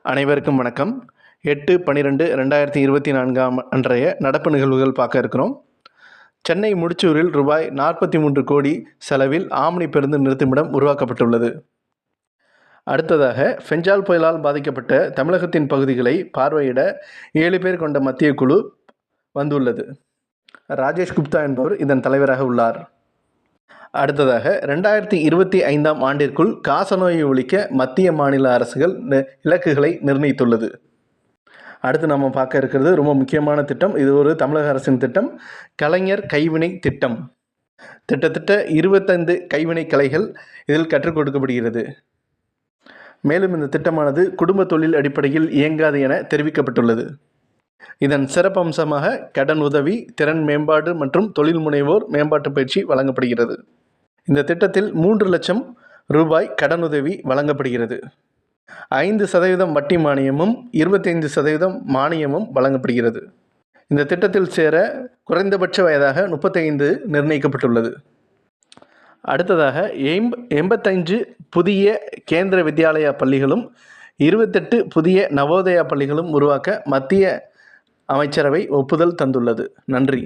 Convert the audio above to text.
அனைவருக்கும் வணக்கம். 8/12/2024 அன்றைய நடப்பு நிகழ்வுகள் பார்க்க இருக்கிறோம். சென்னை முடிச்சூரில் ரூபாய் 43 கோடி செலவில் ஆம்னி பேருந்து நிறுத்துமிடம் உருவாக்கப்பட்டுள்ளது. அடுத்ததாக, ஃபெஞ்சால் புயலால் பாதிக்கப்பட்ட தமிழகத்தின் பகுதிகளை பார்வையிட 7 பேர் கொண்ட மத்திய குழு வந்துள்ளது. ராஜேஷ் குப்தா என்பவர் இதன் தலைவராக உள்ளார். அடுத்ததாக, 2025ஆம் ஆண்டிற்குள் காசநோயை ஒழிக்க மத்திய மாநில அரசுகள் இலக்குகளை நிர்ணயித்துள்ளது. அடுத்து நம்ம பார்க்க இருக்கிறது ரொம்ப முக்கியமான திட்டம். இது ஒரு தமிழக அரசின் திட்டம், கலைஞர் கைவினை திட்டம். கிட்டத்தட்ட 25 கைவினை கலைகள் இதில் கற்றுக் கொடுக்கப்படுகிறது. மேலும் இந்த திட்டமானது குடும்ப தொழில் அடிப்படையில் இயங்காது என தெரிவிக்கப்பட்டுள்ளது. இதன் சிறப்பம்சமாக கடன் உதவி, திறன் மேம்பாடு மற்றும் தொழில் முனைவோர் மேம்பாட்டு பயிற்சி வழங்கப்படுகிறது. இந்த திட்டத்தில் 3 லட்சம் ரூபாய் கடனுதவி வழங்கப்படுகிறது. 5% வட்டி மானியமும் 25% மானியமும் வழங்கப்படுகிறது. இந்த திட்டத்தில் சேர குறைந்தபட்ச வயதாக 35 நிர்ணயிக்கப்பட்டுள்ளது. அடுத்ததாக, 85 புதிய கேந்திர வித்யாலயா பள்ளிகளும் 28 புதிய நவோதயா பள்ளிகளும் உருவாக்க மத்திய அமைச்சரவை ஒப்புதல் தந்துள்ளது. நன்றி.